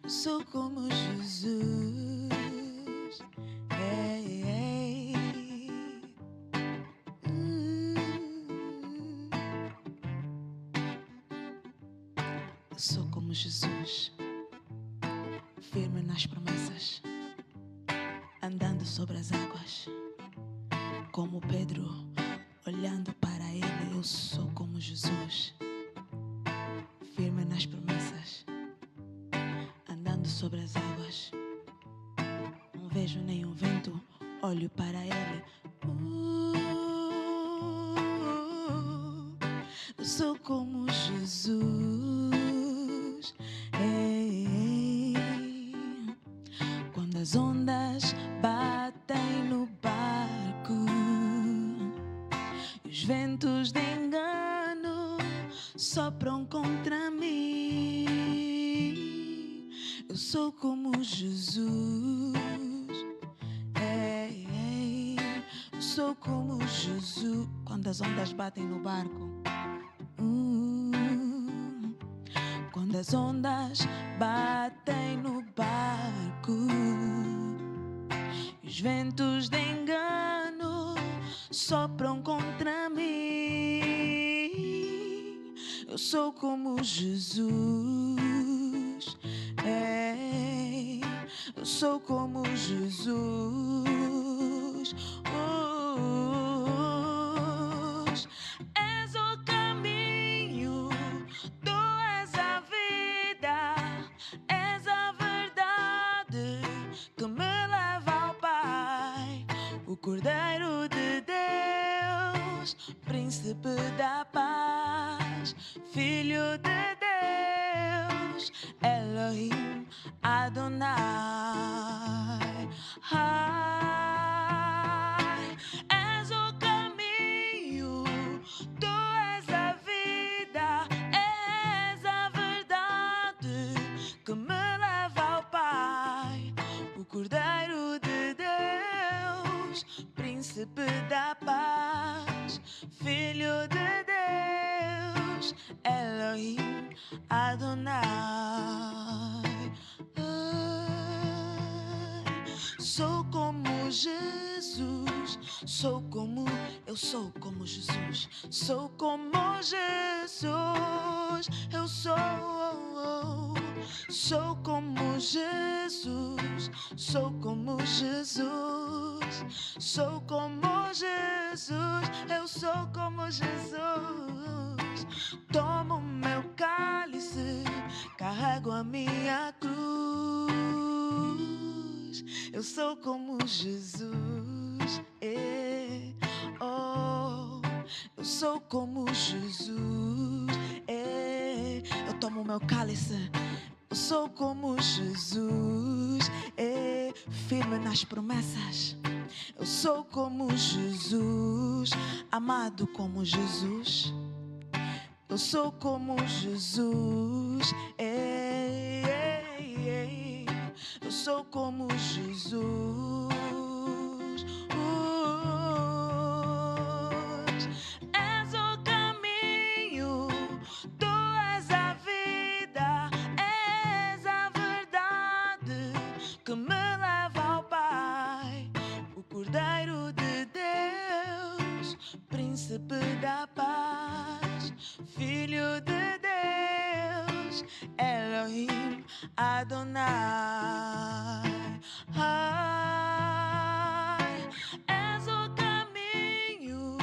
Eu sou como Jesus. Ei, ei. Eu sou como Jesus, firme nas promessas, andando sobre as águas, como Pedro, olhando para ele. Eu sou como Jesus, firme nas promessas, andando sobre as águas. Não vejo nenhum vento, olho para ele. Eu sou como Jesus. Ei, quando as ondas batem no barco e os ventos de engano sopram contra mim, eu sou como Jesus. Ei, eu sou como Jesus. Quando as ondas batem no barco, quando as ondas batem no barco e os ventos de engano sopram contra mim, eu sou como Jesus. Ei, eu sou como Jesus. És o caminho, tu és a vida, és a verdade que me leva ao Pai. O Cordeiro de Deus, Príncipe da Paz, Filho de Deus, Elohim Adonai. És o caminho, tu és a vida, és a verdade que me leva ao Pai. O Cordeiro de Deus, Príncipe da Paz, Filho de Deus, Elohim Adonai. Sou como Jesus, sou como, eu sou como Jesus, sou como Jesus, eu sou como Jesus, sou como Jesus, sou como Jesus, eu sou como Jesus. Tomo meu cálice, carrego a minha cruz. Eu sou como Jesus. Eu sou como Jesus. Eu tomo meu cálice. Eu sou como Jesus. Firme nas promessas. Eu sou como Jesus, amado como Jesus. Eu sou como Jesus. Eu sou como Jesus. És o caminho, tu és a vida, és a verdade que me leva ao Pai. O Cordeiro de Deus, Príncipe da Paz, Filho de Deus, Elohim Adonai. És o caminho,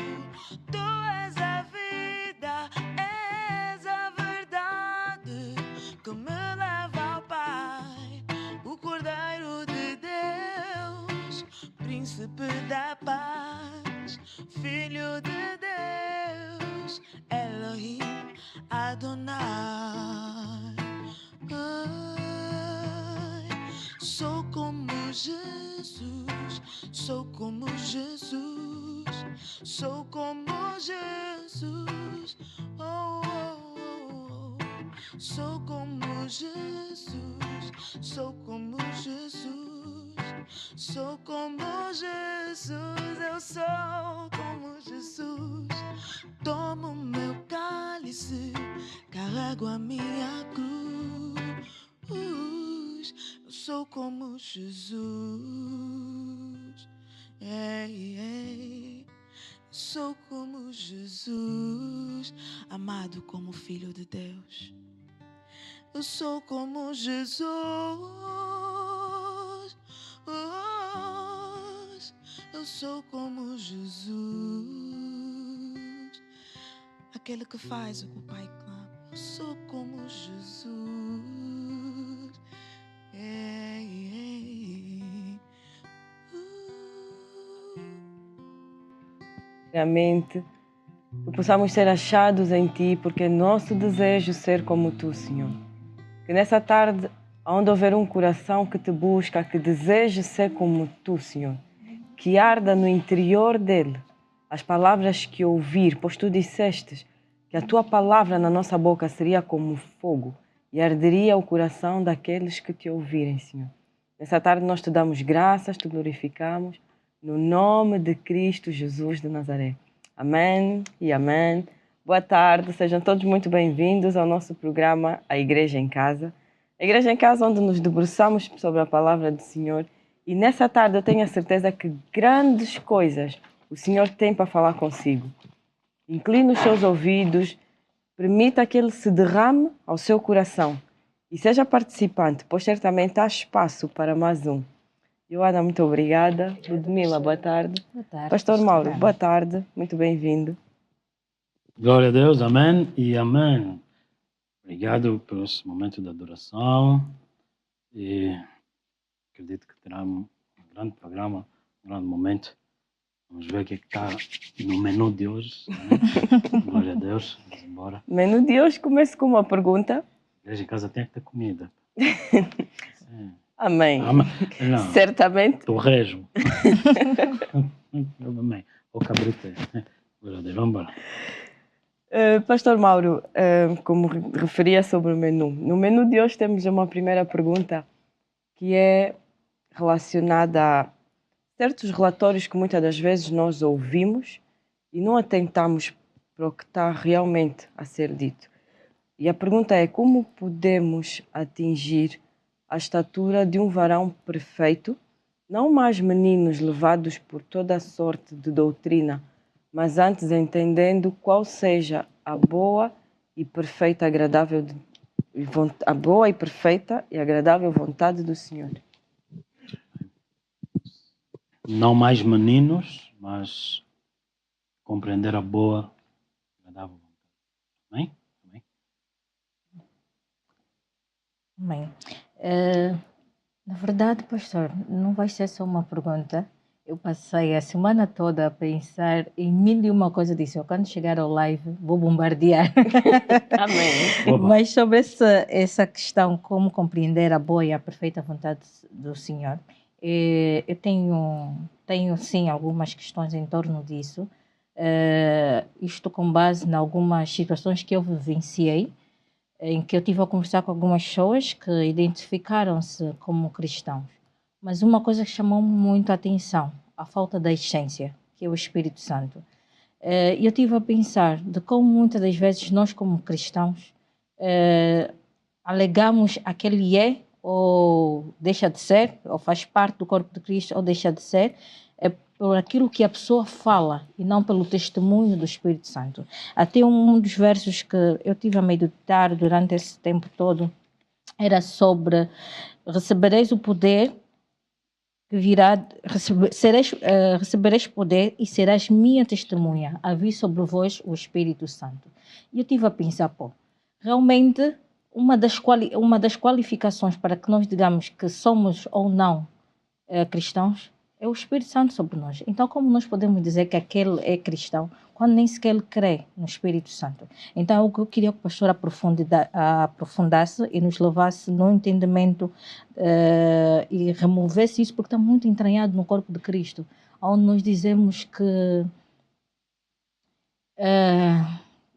tu és a vida, és a verdade que me leva ao Pai. O Cordeiro de Deus, Príncipe da Paz, Filho de Deus, Elohim Adonai. Sou como Jesus, sou como Jesus, sou como Jesus. Sou como Jesus, sou como Jesus, sou como Jesus, eu sou como Jesus. Tomo meu cálice, carrego a minha cruz. sou como Jesus. Ei, ei. Sou como Jesus, amado como Filho de Deus. Eu sou como Jesus. Eu sou como Jesus, aquele que faz o que o Pai clama. Eu sou como Jesus. Ei, ei. Realmente, que possamos ser achados em Ti, porque é nosso desejo ser como Tu, Senhor. Que nessa tarde, onde houver um coração que Te busca, que deseje ser como Tu, Senhor, que arda no interior dele as palavras que ouvir, pois Tu dissestes que a Tua palavra na nossa boca seria como fogo e arderia o coração daqueles que Te ouvirem, Senhor. Nessa tarde nós Te damos graças, Te glorificamos, no nome de Cristo Jesus de Nazaré. Amém e amém. Boa tarde, sejam todos muito bem-vindos ao nosso programa A Igreja em Casa. A Igreja em Casa, onde nos debruçamos sobre a palavra do Senhor. E nessa tarde eu tenho a certeza que grandes coisas o Senhor tem para falar consigo. Incline os seus ouvidos, permita que Ele se derrame ao seu coração e seja participante, pois certamente há espaço para mais um. Joana, muito obrigada. Ludmila, boa tarde. Boa tarde. Pastor Mauro, boa tarde. Muito bem-vindo. Glória a Deus, amém e amém. Obrigado por esse momento de adoração e acredito que terá um grande programa, um grande momento. Vamos ver o que está no menu de hoje. Né? Glória a Deus, vamos embora. Menu de hoje começa com uma pergunta. A igreja em casa tem que ter comida. Amém. Não, Certamente. torresmo. Amém. O cabrito. Glória a Deus, vamos embora. Pastor Mauro, como referia sobre o menu, no menu de hoje temos uma primeira pergunta que é relacionada a certos relatórios que muitas das vezes nós ouvimos e não atentamos para o que está realmente a ser dito. E a pergunta é: como podemos atingir a estatura de um varão perfeito, não mais meninos levados por toda a sorte de doutrina, mas antes entendendo qual seja a boa e perfeita e agradável vontade do Senhor. Não mais meninos, mas compreender a boa e agradável vontade. Amém? Amém. Na verdade, pastor, não vai ser só uma pergunta. Eu passei a semana toda a pensar em mil e uma coisa disso. Quando chegar ao live, vou bombardear. Amém. Mas sobre essa questão, como compreender a boa e a perfeita vontade do Senhor, eu tenho sim algumas questões em torno disso. Isto com base em algumas situações que eu vivenciei, em que eu tive a conversar com algumas pessoas que identificaram-se como cristãos. Mas uma coisa que chamou muito a atenção, a falta da essência, que é o Espírito Santo. Eu tive a pensar de como muitas das vezes nós, como cristãos, alegamos aquele é ou deixa de ser, ou faz parte do corpo de Cristo ou deixa de ser, por aquilo que a pessoa fala e não pelo testemunho do Espírito Santo. Até um dos versos que eu tive a meditar durante esse tempo todo era sobre: recebereis o poder que virá, recebereis poder e serás minha testemunha, a vir sobre vós o Espírito Santo. E eu tive a pensar, realmente uma das qualificações para que nós digamos que somos ou não cristãos é o Espírito Santo sobre nós. Então, como nós podemos dizer que aquele é cristão quando nem sequer ele crê no Espírito Santo? Então, eu queria que o pastor aprofundasse e nos levasse no entendimento e removesse isso, porque está muito entranhado no corpo de Cristo, onde nós dizemos que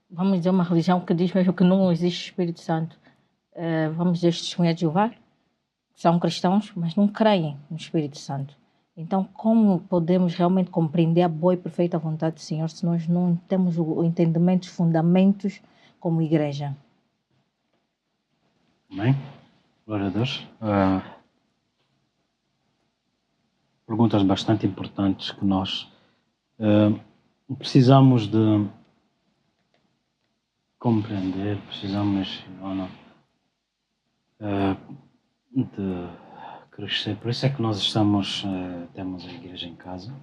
vamos dizer uma religião que diz mesmo que não existe Espírito Santo. Vamos dizer os testemunhas de Jeová, que são cristãos, mas não creem no Espírito Santo. Então, como podemos realmente compreender a boa e perfeita vontade do Senhor se nós não temos o entendimento, os fundamentos como igreja? Amém? Glória a Deus. perguntas bastante importantes que nós precisamos de compreender, precisamos, Ilona, de crescer. Por isso é que nós temos a igreja em casa.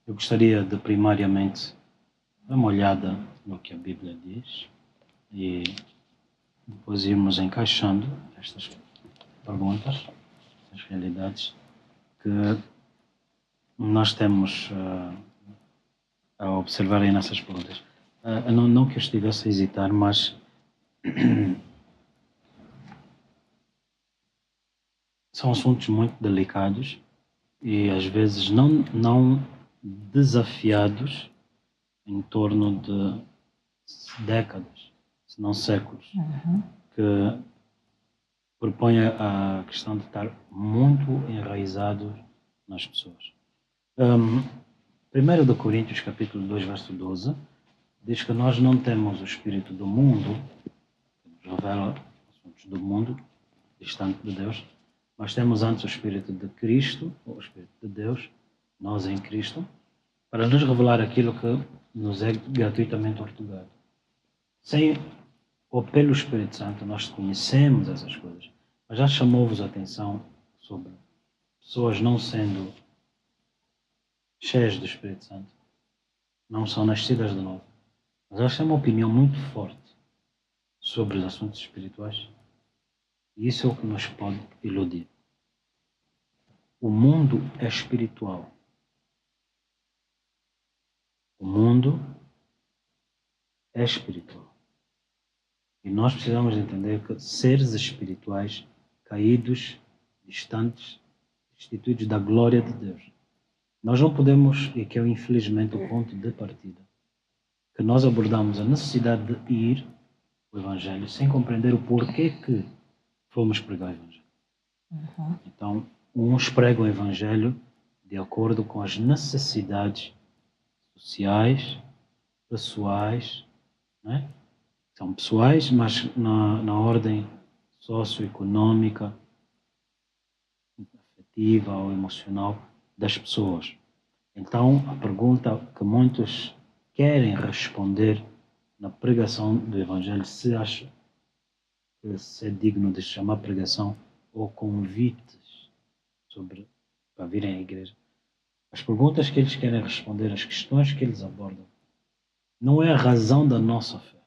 Eu gostaria de primariamente dar uma olhada no que a Bíblia diz e depois irmos encaixando estas perguntas, as realidades que nós temos a observar aí nessas perguntas. Não que eu estivesse a hesitar, mas são assuntos muito delicados e às vezes não desafiados em torno de décadas, se não séculos, que propõe a questão de estar muito enraizado nas pessoas. 1 Coríntios capítulo 2, verso 12, diz que nós não temos o espírito do mundo, que nos revela assuntos do mundo, distante de Deus, mas temos antes o espírito de Cristo, ou o espírito de Deus, nós em Cristo, para nos revelar aquilo que nos é gratuitamente otorgado. Sem ou pelo Espírito Santo nós conhecemos essas coisas, mas já chamou-vos a atenção sobre pessoas não sendo cheias do Espírito Santo, não são nascidas de novo, mas elas têm uma opinião muito forte sobre os assuntos espirituais, e isso é o que nos pode iludir. O mundo é espiritual. O mundo é espiritual. E nós precisamos entender que seres espirituais caídos, distantes, destituídos da glória de Deus. Nós não podemos, e que é infelizmente o ponto de partida, que nós abordamos a necessidade de ir ao Evangelho sem compreender o porquê que fomos pregar o Evangelho. Então, uns pregam o Evangelho de acordo com as necessidades sociais, pessoais, não é? São pessoais, mas na ordem socioeconômica, afetiva ou emocional das pessoas. Então, a pergunta que muitos querem responder na pregação do Evangelho, se acha que se é digno de chamar pregação ou convites para virem à igreja. As perguntas que eles querem responder, as questões que eles abordam, não é a razão da nossa fé,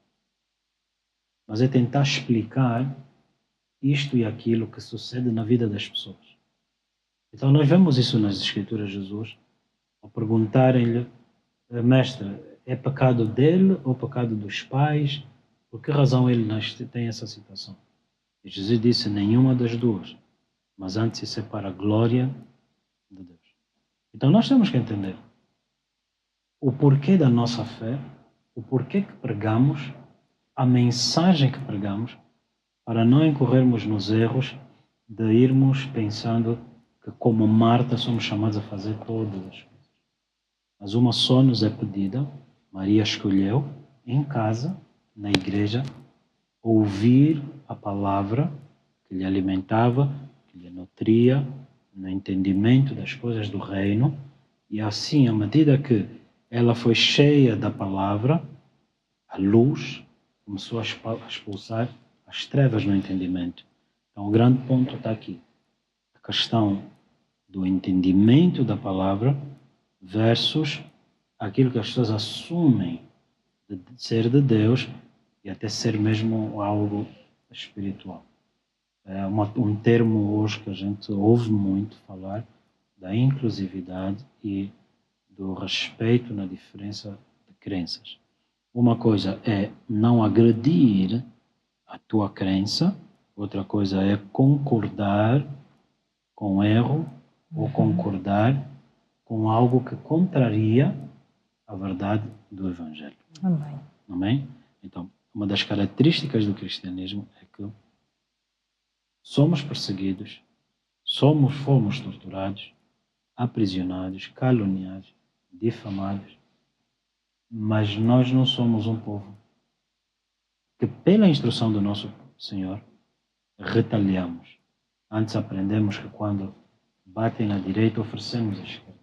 mas é tentar explicar isto e aquilo que sucede na vida das pessoas. Então nós vemos isso nas Escrituras de Jesus, ao perguntarem-lhe, mestre, é pecado dele ou pecado dos pais? Por que razão ele tem essa situação? E Jesus disse, nenhuma das duas, mas antes isso é para a glória de Deus. Então nós temos que entender o porquê da nossa fé, o porquê que pregamos, a mensagem que pregamos, para não incorrermos nos erros de irmos pensando que, como Marta, somos chamados a fazer todas as coisas. Mas uma só nos é pedida, Maria escolheu, em casa, na igreja, ouvir a palavra que lhe alimentava, que lhe nutria, no entendimento das coisas do reino, e assim, à medida que ela foi cheia da palavra, a luz começou a expulsar as trevas no entendimento. Então, o grande ponto está aqui. A questão do entendimento da palavra versus aquilo que as pessoas assumem de ser de Deus e até ser mesmo algo espiritual. É um termo hoje que a gente ouve muito falar da inclusividade e do respeito na diferença de crenças. Uma coisa é não agredir a tua crença, outra coisa é concordar com erro ou concordar com algo que contraria a verdade do Evangelho. Amém. Amém? Então, uma das características do cristianismo é que somos perseguidos, fomos torturados, aprisionados, caluniados, difamados, mas nós não somos um povo que, pela instrução do nosso Senhor, retaliamos. Antes aprendemos que quando Batem na direita, oferecemos a esquerda.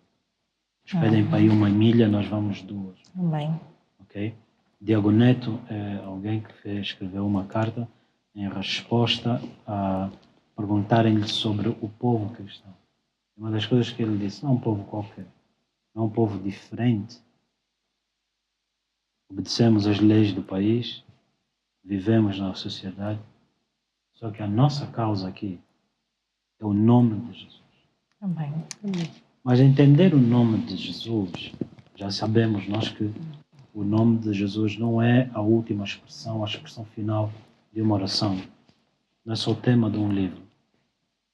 Eles pedem para ir 1 milha, nós vamos 2. Amém. Ok? Diagoneto é alguém que escreveu uma carta em resposta a perguntarem-lhe sobre o povo cristão. Uma das coisas que ele disse, não é um povo qualquer, não é um povo diferente. Obedecemos as leis do país, vivemos na sociedade, só que a nossa causa aqui é o nome de Jesus. Amém. Mas entender o nome de Jesus, já sabemos nós que o nome de Jesus não é a última expressão, a expressão final de uma oração. Não é só o tema de um livro.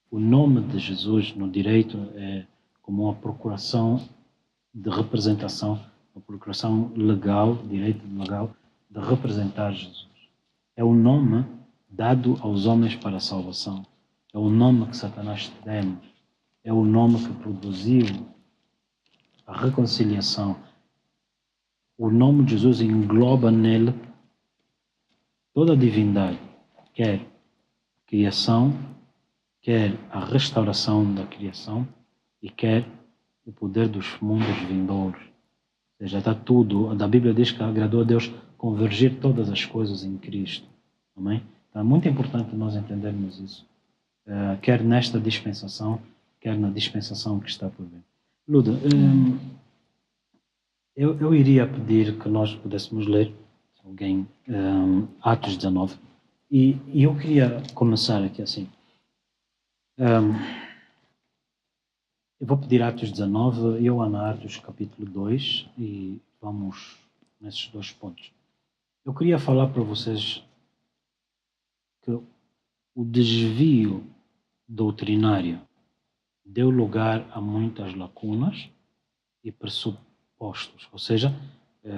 O nome de Jesus no direito é como uma procuração de representação, uma procuração legal, direito legal, de representar Jesus. É o nome dado aos homens para a salvação. É o nome que Satanás teme. É o nome que produziu a reconciliação. O nome de Jesus engloba nele toda a divindade, quer a criação, quer a restauração da criação e quer o poder dos mundos vindouros. Ou seja, está tudo. A Bíblia diz que agradou a Deus convergir todas as coisas em Cristo. Amém? Então é muito importante nós entendermos isso. Quer nesta dispensação, quer na dispensação que está por vir. Luda, eu iria pedir que nós pudéssemos ler, se alguém, Atos 19. E eu queria começar aqui assim. Eu vou pedir Atos 19 e eu Ana Atos capítulo 2 e vamos nesses 2 pontos. Eu queria falar para vocês que o desvio doutrinário deu lugar a muitas lacunas e pressupostos. Ou seja,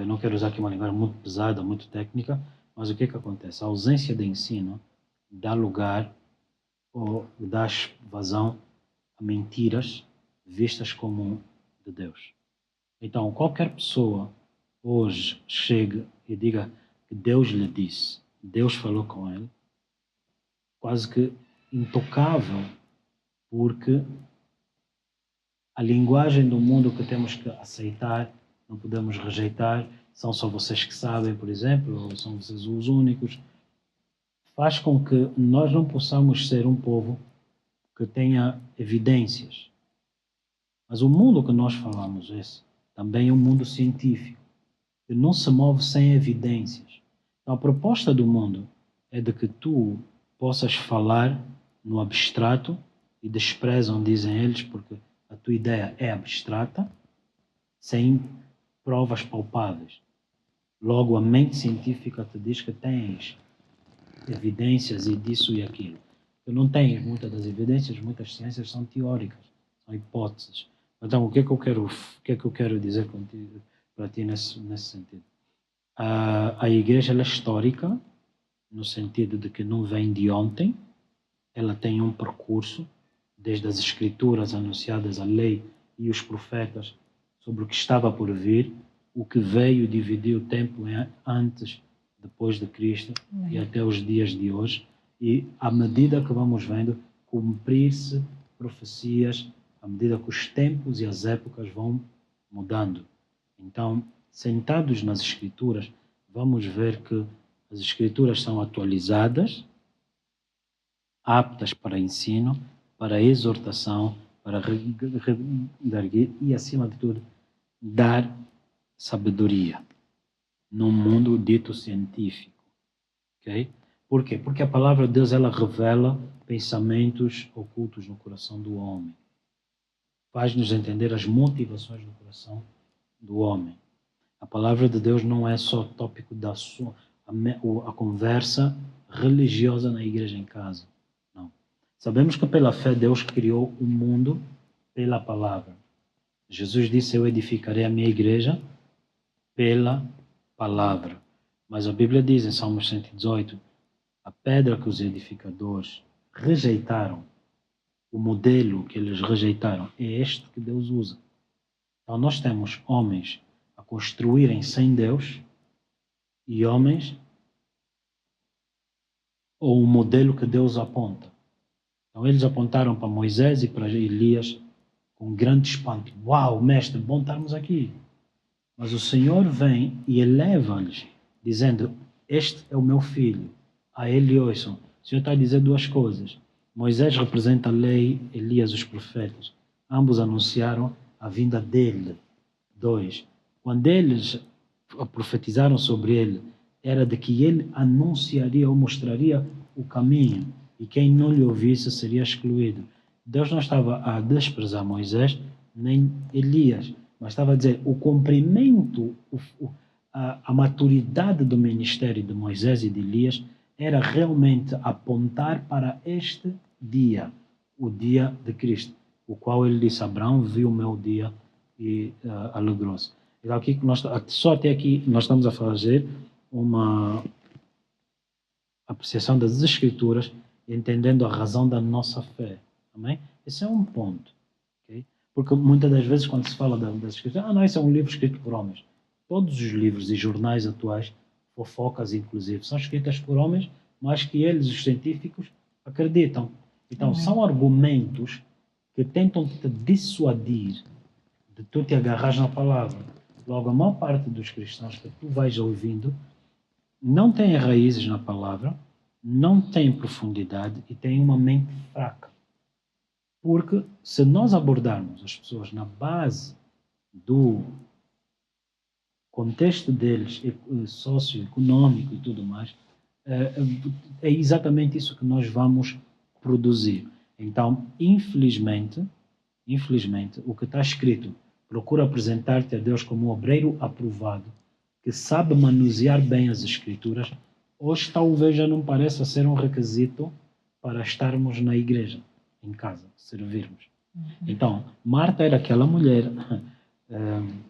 não quero usar aqui uma linguagem muito pesada, muito técnica, mas o que acontece? A ausência de ensino dá lugar ou dá vazão a mentiras vistas como de Deus. Então, qualquer pessoa hoje chegue e diga que Deus lhe disse, Deus falou com ele, quase que intocável, porque a linguagem do mundo que temos que aceitar, não podemos rejeitar, são só vocês que sabem, por exemplo, ou são vocês os únicos, faz com que nós não possamos ser um povo que tenha evidências. Mas o mundo que nós falamos esse também é um mundo científico, que não se move sem evidências. Então, a proposta do mundo é de que tu possas falar no abstrato e desprezam, dizem eles, porque a tua ideia é abstrata, sem provas palpáveis. Logo, a mente científica te diz que tens evidências e disso e aquilo. Tu não tens muitas das evidências, muitas ciências são teóricas, são hipóteses. Então, o que é que eu quero dizer contigo, para ti nesse sentido? A igreja ela é histórica, no sentido de que não vem de ontem, ela tem um percurso, desde as escrituras anunciadas, a lei e os profetas, sobre o que estava por vir, o que veio dividir o tempo antes, depois de Cristo e até os dias de hoje. E à medida que vamos vendo cumprir-se profecias, à medida que os tempos e as épocas vão mudando. Então, sentados nas escrituras, vamos ver que as escrituras são atualizadas, aptas para ensino, para exortação, para redarguir e, acima de tudo, dar sabedoria num mundo dito científico. Okay? Por quê? Porque a palavra de Deus ela revela pensamentos ocultos no coração do homem. Faz-nos entender as motivações do coração do homem. A palavra de Deus não é só tópico da a conversa religiosa na igreja em casa. Não. Sabemos que pela fé Deus criou o mundo pela palavra. Jesus disse, eu edificarei a minha igreja pela palavra. Mas a Bíblia diz em Salmos 118, a pedra que os edificadores rejeitaram, o modelo que eles rejeitaram, é este que Deus usa. Então nós temos homens a construírem sem Deus e homens ou o modelo que Deus aponta. Então eles apontaram para Moisés e para Elias com grande espanto. Uau, mestre, bom estarmos aqui. Mas o Senhor vem e eleva-lhes, dizendo, este é o meu filho, a ele ouçam. O Senhor está a dizer duas coisas. Moisés representa a lei, Elias os profetas. Ambos anunciaram a vinda dele. 2. Quando eles profetizaram sobre ele, era de que ele anunciaria ou mostraria o caminho, e quem não lhe ouvisse seria excluído. Deus não estava a desprezar Moisés nem Elias, mas estava a dizer o cumprimento, a maturidade do ministério de Moisés e de Elias era realmente apontar para este dia, o dia de Cristo, o qual ele disse: Abraão viu o meu dia e alegrou-se. Então, aqui, só até aqui nós estamos a fazer uma apreciação das Escrituras, entendendo a razão da nossa fé. Amém? Esse é um ponto. Okay? Porque muitas das vezes, quando se fala das Escrituras, não, esse é um livro escrito por homens. Todos os livros e jornais atuais, fofocas inclusive, são escritas por homens, mas que eles, os científicos, acreditam. Então, são argumentos que tentam te dissuadir de tu te agarrar na palavra. Logo, a maior parte dos cristãos que tu vais ouvindo não tem raízes na palavra, não tem profundidade e tem uma mente fraca. Porque se nós abordarmos as pessoas na base do contexto deles, socioeconômico e tudo mais, é exatamente isso que nós vamos produzir. Então, infelizmente, o que está escrito, procura apresentar-te a Deus como um obreiro aprovado, que sabe manusear bem as Escrituras, hoje talvez já não pareça ser um requisito para estarmos na igreja, em casa, servirmos. Então, Marta era aquela mulher,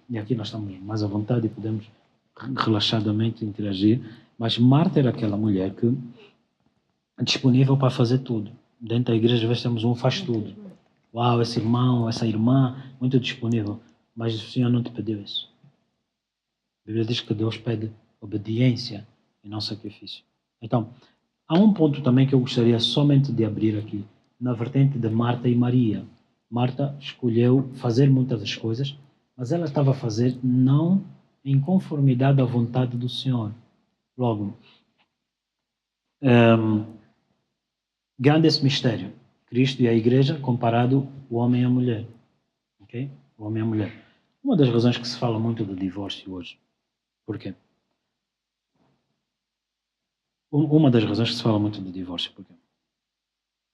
e aqui nós estamos mais à vontade e podemos relaxadamente interagir, mas Marta era aquela mulher que é disponível para fazer tudo. Dentro da igreja, às vezes temos um faz tudo. Uau, esse irmão, essa irmã, muito disponível. Mas o Senhor não te pediu isso. A Bíblia diz que Deus pede obediência e não sacrifício. Então, há um ponto também que eu gostaria somente de abrir aqui, na vertente de Marta e Maria. Marta escolheu fazer muitas das coisas, mas ela estava a fazer não em conformidade à vontade do Senhor. Logo, grande esse mistério. Cristo e a igreja comparado o homem e a mulher. Ok? O homem e a mulher. Uma das razões que se fala muito do divórcio hoje. Por quê? Uma das razões que se fala muito do divórcio. Por quê?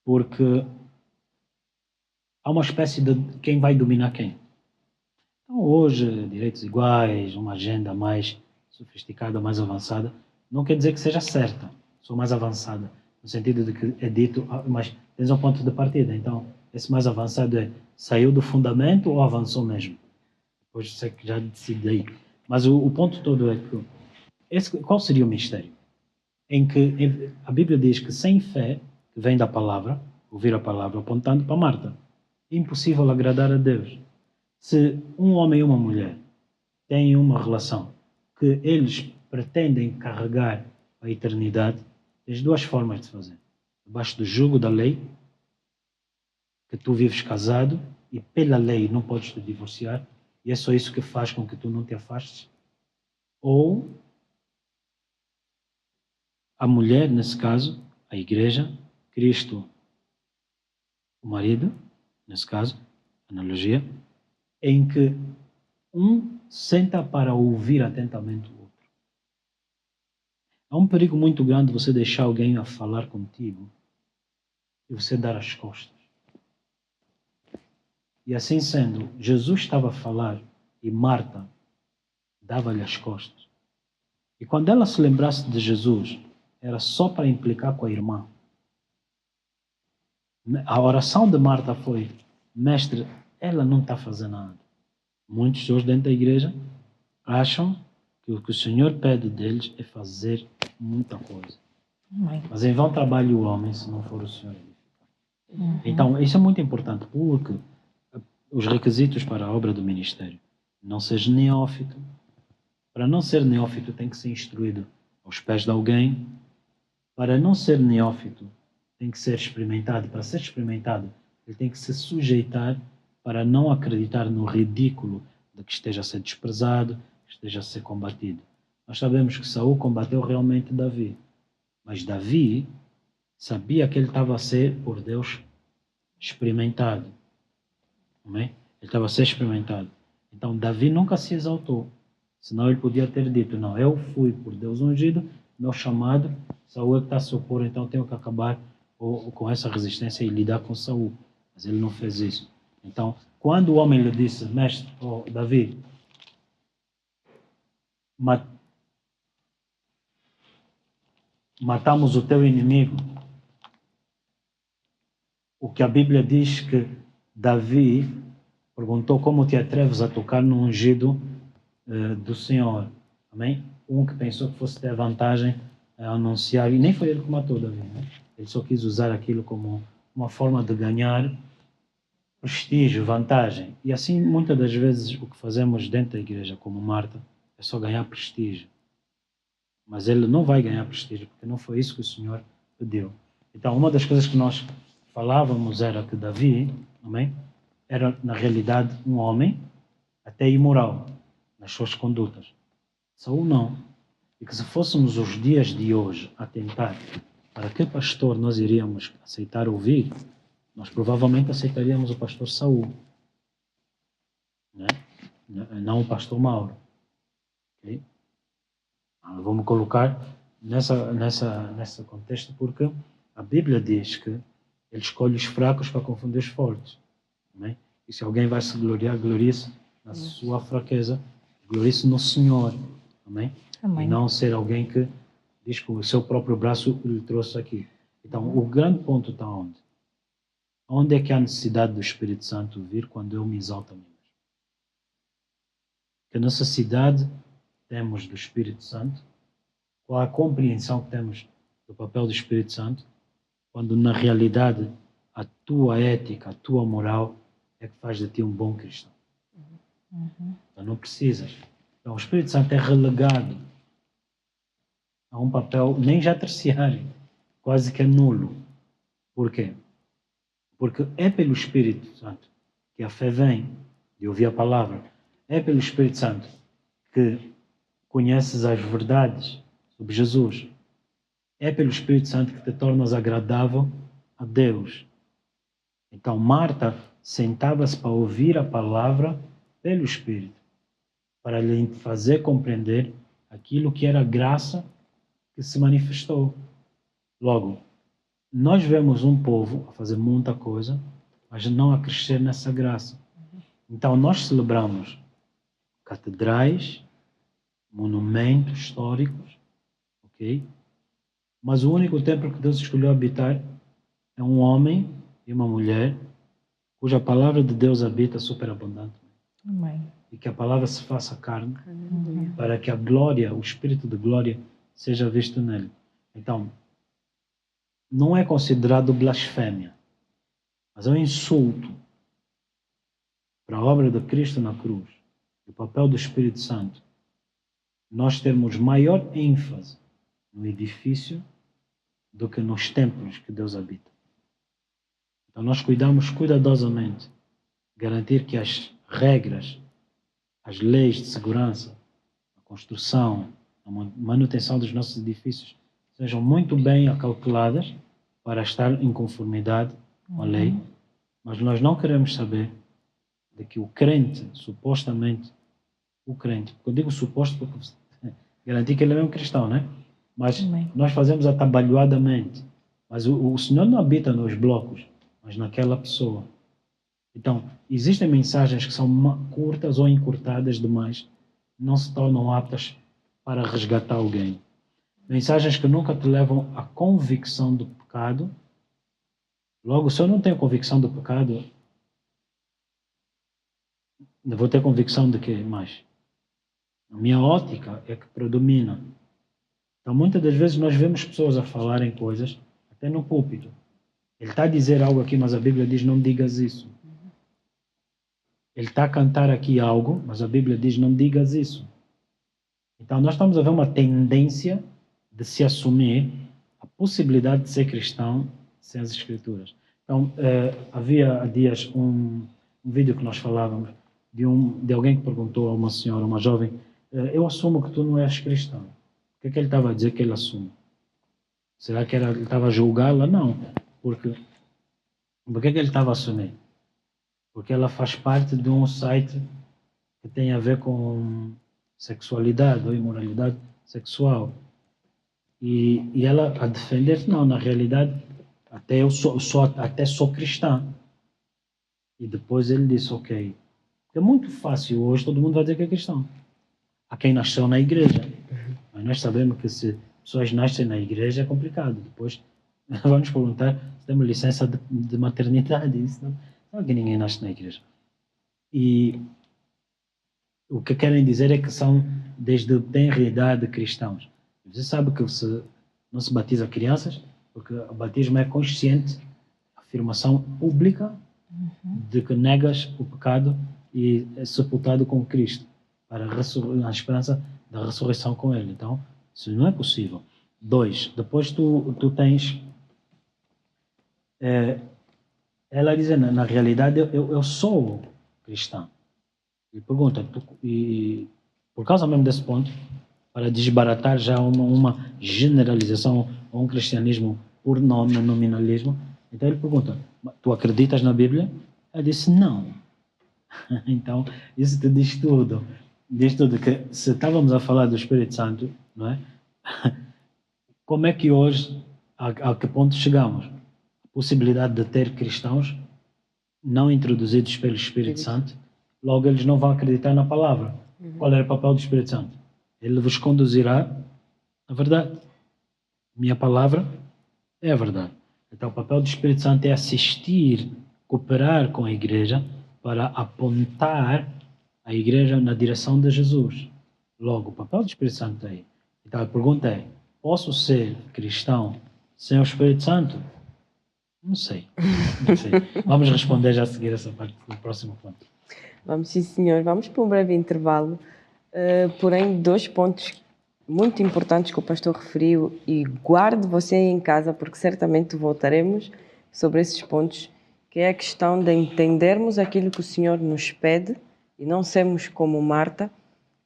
Porque há uma espécie de quem vai dominar quem. Então hoje, direitos iguais, uma agenda mais sofisticada, mais avançada, não quer dizer que seja certa, sou mais avançada, no sentido de que é dito, mas tens um ponto de partida. Então, esse mais avançado saiu do fundamento ou avançou mesmo? Depois sei que já decidi aí. Mas o ponto todo é que, qual seria o mistério? Em que a Bíblia diz que sem fé, que vem da palavra, ouvir a palavra apontando para Marta, é impossível agradar a Deus. Se um homem e uma mulher têm uma relação que eles pretendem carregar a eternidade, tens duas formas de fazer. Debaixo do jugo da lei, que tu vives casado e pela lei não podes te divorciar, e é só isso que faz com que tu não te afastes. Ou a mulher, nesse caso, a igreja, Cristo, o marido, nesse caso, analogia, em que um senta para ouvir atentamente o outro. Há um perigo muito grande você deixar alguém a falar contigo e você dar as costas. E assim sendo, Jesus estava a falar e Marta dava-lhe as costas. E quando ela se lembrasse de Jesus, era só para implicar com a irmã. A oração de Marta foi: Mestre, ela não está fazendo nada. Muitos pessoas dentro da igreja acham que o que o Senhor pede deles é fazer muita coisa. Mas em vão trabalha o homem se não for o Senhor edificar. Então, isso é muito importante, porque os requisitos para a obra do ministério: não seja neófito. Para não ser neófito, tem que ser instruído aos pés de alguém. Para não ser neófito, tem que ser experimentado. Para ser experimentado, ele tem que se sujeitar para não acreditar no ridículo de que esteja a ser desprezado, que esteja a ser combatido. Nós sabemos que Saul combateu realmente Davi, mas Davi sabia que ele estava a ser, por Deus, experimentado. Amém? Ele estava a ser experimentado. Então, Davi nunca se exaltou. Senão ele podia ter dito, não, eu fui por Deus ungido, meu chamado, Saul é que está a se opor, então tenho que acabar com essa resistência e lidar com Saul. Mas ele não fez isso. Então, quando o homem lhe disse, mestre, Davi, matamos o teu inimigo, o que a Bíblia diz que Davi perguntou como te atreves a tocar no ungido do Senhor. Amém? Um que pensou que fosse ter vantagem a anunciar, e nem foi ele que matou Davi, né? Ele só quis usar aquilo como uma forma de ganhar prestígio, vantagem. E assim, muitas das vezes, o que fazemos dentro da igreja, como Marta, é só ganhar prestígio. Mas ele não vai ganhar prestígio, porque não foi isso que o Senhor pediu. Então, uma das coisas que nós falávamos era que Davi, amém, era, na realidade, um homem até imoral nas suas condutas. Saul não. E que se fôssemos os dias de hoje a tentar para que pastor nós iríamos aceitar ouvir, nós provavelmente aceitaríamos o pastor Saul, né? Não o pastor Mauro. Okay? Vamos colocar nesse contexto porque a Bíblia diz que ele escolhe os fracos para confundir os fortes. Né? E se alguém vai se gloriar, glorie-se na sua fraqueza, glorie-se no Senhor. Amém? Amém. E não ser alguém que diz que o seu próprio braço lhe trouxe aqui. Então, o grande ponto está onde? Onde é que há necessidade do Espírito Santo vir quando eu me exalto a mim mesmo? Que necessidade temos do Espírito Santo? Qual a compreensão que temos do papel do Espírito Santo? Quando, na realidade, a tua ética, a tua moral é que faz de ti um bom cristão. Então, não precisas. Então, o Espírito Santo é relegado a um papel nem já terciário, quase que nulo. Por quê? Porque é pelo Espírito Santo que a fé vem de ouvir a palavra. É pelo Espírito Santo que conheces as verdades sobre Jesus. É pelo Espírito Santo que te tornas agradável a Deus. Então, Marta sentava-se para ouvir a palavra pelo Espírito, para lhe fazer compreender aquilo que era a graça que se manifestou. Logo, nós vemos um povo a fazer muita coisa, mas não a crescer nessa graça. Então, nós celebramos catedrais, monumentos históricos, ok? Mas o único templo que Deus escolheu habitar é um homem e uma mulher cuja palavra de Deus habita superabundantemente. Amém. E que a palavra se faça carne, para que a glória, o Espírito de glória, seja visto nele. Então, não é considerado blasfémia, mas é um insulto para a obra de Cristo na cruz, o papel do Espírito Santo. Nós temos maior ênfase no edifício do que nos templos que Deus habita. Então, nós cuidamos cuidadosamente garantir que as regras, as leis de segurança, a construção, a manutenção dos nossos edifícios sejam muito bem calculadas para estar em conformidade com a lei. Mas nós não queremos saber de que o crente, supostamente, o crente, eu digo suposto porque garantir que ele é mesmo cristão, né? Mas nós fazemos atabalhoadamente. Mas o Senhor não habita nos blocos, mas naquela pessoa. Então, existem mensagens que são curtas ou encurtadas demais, não se tornam aptas para resgatar alguém. Mensagens que nunca te levam à convicção do pecado. Logo, se eu não tenho convicção do pecado, eu vou ter convicção de quê mais? A minha ótica é que predomina. Então, muitas das vezes nós vemos pessoas a falarem coisas, até no púlpito. Ele está a dizer algo aqui, mas a Bíblia diz não digas isso. Ele está a cantar aqui algo, mas a Bíblia diz não digas isso. Então, nós estamos a ver uma tendência de se assumir a possibilidade de ser cristão sem as Escrituras. Então, havia há dias um vídeo que nós falávamos de alguém que perguntou a uma senhora, uma jovem, eu assumo que tu não és cristão. O que é que ele estava a dizer que ele assume? Será que ele estava a julgá-la? Não. Por que é que ele estava a assumir? Porque ela faz parte de um site que tem a ver com sexualidade ou imoralidade sexual. E ela a defender, não, na realidade, até eu sou cristã. E depois ele disse, ok, é muito fácil hoje, todo mundo vai dizer que é cristão. Há quem nasceu na igreja. Mas nós sabemos que se pessoas nascem na igreja é complicado. Depois vamos perguntar se temos licença de maternidade. Isso não é que ninguém nasce na igreja. E o que querem dizer é que são, desde tenra idade, cristãos. Você sabe que não se batiza crianças, porque o batismo é consciente, afirmação pública de que negas o pecado e é sepultado com Cristo, para a esperança da ressurreição com Ele. Então, isso não é possível. 2. Depois tu tens... ela diz, na realidade, eu sou cristã. E pergunta, e por causa mesmo desse ponto, para desbaratar já uma generalização ou um cristianismo por nominalismo, então ele pergunta, tu acreditas na Bíblia? Ela disse, não. Então, isso te diz tudo. Diz tudo, que se estávamos a falar do Espírito Santo, não é? Como é que hoje, a que ponto chegamos? A possibilidade de ter cristãos não introduzidos pelo Espírito Santo, logo eles não vão acreditar na palavra. Qual era o papel do Espírito Santo? Ele vos conduzirá à verdade. Minha palavra é a verdade. Então o papel do Espírito Santo é assistir, cooperar com a igreja para apontar a igreja na direção de Jesus. Logo, o papel do Espírito Santo é aí. Então a pergunta é, posso ser cristão sem o Espírito Santo? Não sei. Vamos responder já a seguir essa parte do próximo ponto. Vamos, sim, senhor. Vamos para um breve intervalo. Porém, 2 pontos muito importantes que o pastor referiu, e guarde você aí em casa, porque certamente voltaremos sobre esses pontos, que é a questão de entendermos aquilo que o Senhor nos pede e não sermos como Marta,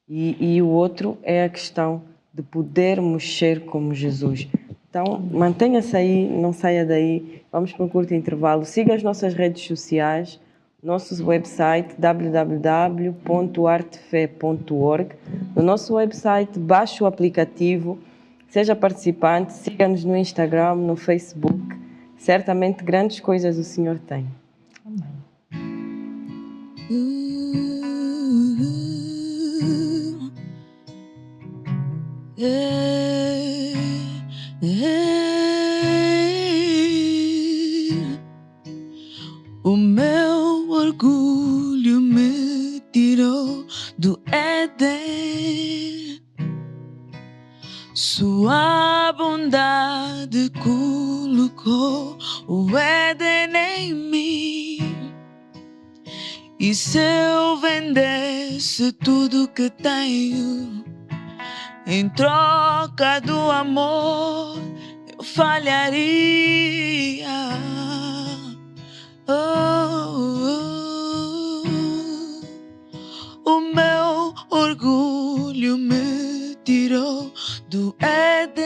e o outro é a questão de podermos ser como Jesus. Então, mantenha-se aí, não saia daí. Vamos para um curto intervalo. Siga as nossas redes sociais, nosso website www.artefe.org. No nosso website, baixe o aplicativo, seja participante, siga-nos no Instagram, no Facebook. Certamente grandes coisas o Senhor tem. Amém. O meu orgulho me tirou do Éden, sua bondade colocou o Éden em mim. E se eu vendesse tudo que tenho em troca do amor, eu falharia. O meu orgulho me tirou do Éden,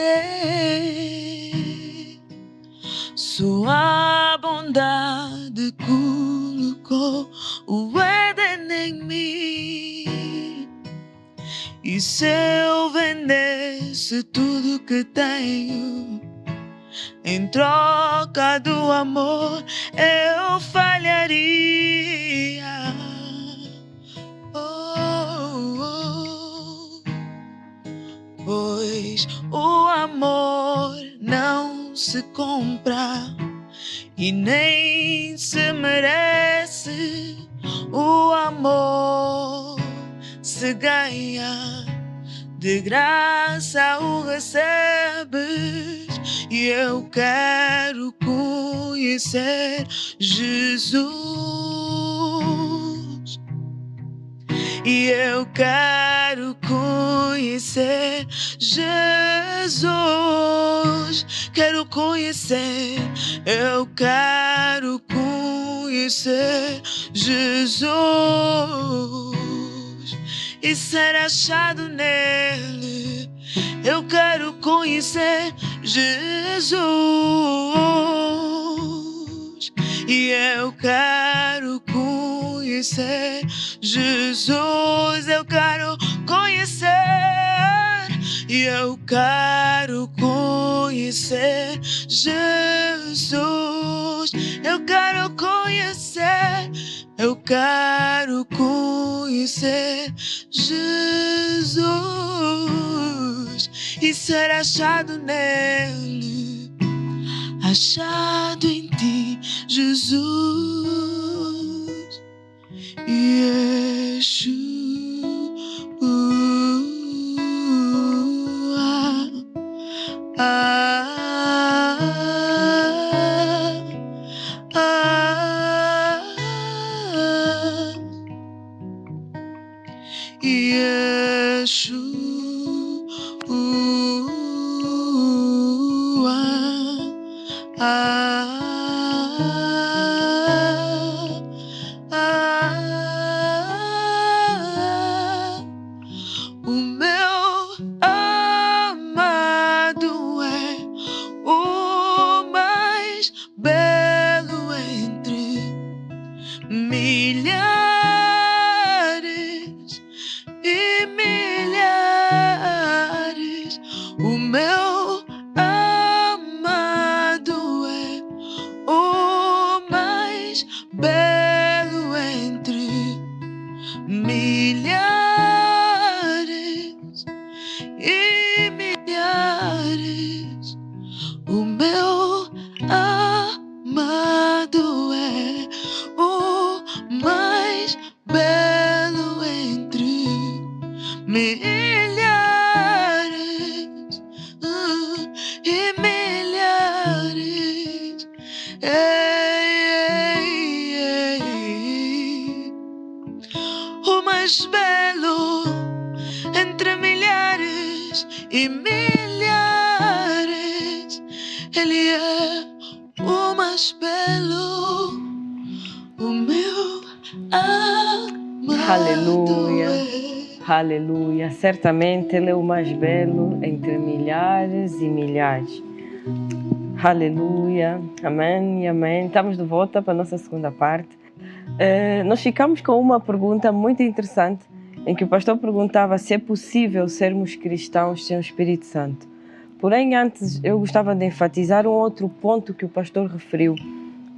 sua bondade colocou o Éden em mim. E se eu vendesse tudo que tenho em troca do amor, eu falharia. Pois o amor não se compra e nem se merece. O amor se ganha, de graça o recebes. E eu quero conhecer Jesus. E eu quero quero conhecer Jesus. Quero conhecer, eu quero conhecer Jesus e ser achado nele. Eu quero conhecer Jesus e eu quero conhecer Jesus. Eu quero conhecer e eu quero conhecer Jesus. Eu quero conhecer, eu quero conhecer Jesus e ser achado nele, achado em ti, Jesus. Yeshua. O meu amado é o mais belo entre milhares e milhares. O meu amado é o mais belo entre milhares e milhares. O meu amado é o mais belo entre milhares e milhares. Ei, o mais belo entre milhares e milhares. Ele é o mais belo, o meu amado. Aleluia. É. Aleluia. Certamente Ele é o mais belo entre milhares e milhares. Aleluia. Amém e amém. Estamos de volta para a nossa segunda parte. Nós ficamos com uma pergunta muito interessante, em que o pastor perguntava se é possível sermos cristãos sem o Espírito Santo. Porém, antes eu gostava de enfatizar um outro ponto que o pastor referiu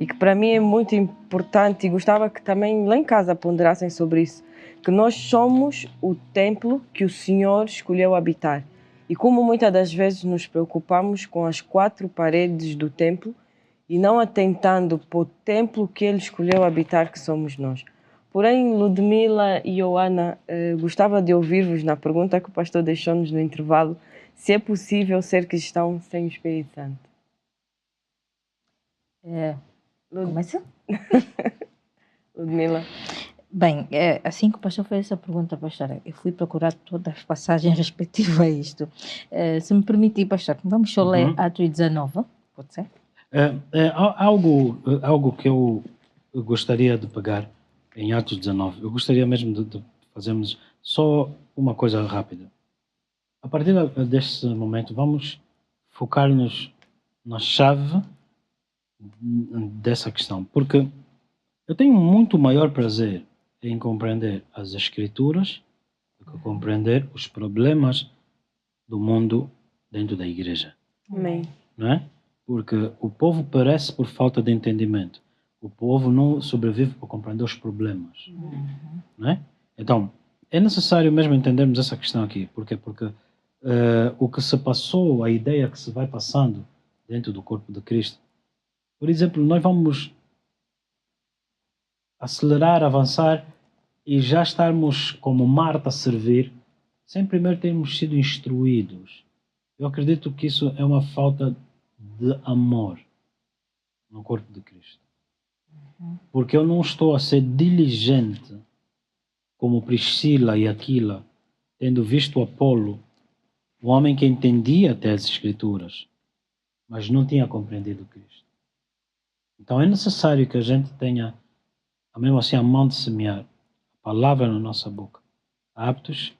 e que para mim é muito importante, e gostava que também lá em casa ponderassem sobre isso, que nós somos o templo que o Senhor escolheu habitar. E como muitas das vezes nos preocupamos com as 4 paredes do templo e não atentando para o templo que Ele escolheu habitar, que somos nós. Porém, Ludmila e Joana, gostava de ouvir-vos na pergunta que o pastor deixou-nos no intervalo, se é possível ser cristão sem o Espírito Santo. Começa? Ludmila. Bem, assim que o pastor fez essa pergunta, pastor, eu fui procurar todas as passagens respectivas a isto. Se me permitir, pastor, vamos só ler Atos 19, pode ser? Algo que eu gostaria de pegar em Atos 19. Eu gostaria mesmo de fazermos só uma coisa rápida. A partir deste momento, vamos focar-nos na chave dessa questão, porque eu tenho muito maior prazer em compreender as Escrituras do que compreender os problemas do mundo dentro da igreja. Amém. Não é? Porque o povo perece por falta de entendimento. O povo não sobrevive por compreender os problemas. Não é? Então, é necessário mesmo entendermos essa questão aqui. Por quê? Porque o que se passou, a ideia que se vai passando dentro do corpo de Cristo. Por exemplo, nós vamos acelerar, avançar e já estarmos como Marta a servir, sem primeiro termos sido instruídos. Eu acredito que isso é uma falta de amor no corpo de Cristo. Porque eu não estou a ser diligente como Priscila e Aquila tendo visto Apolo, um homem que entendia até as Escrituras, mas não tinha compreendido Cristo. Então é necessário que a gente tenha, mesmo assim, a mão de semear, a palavra na nossa boca, aptos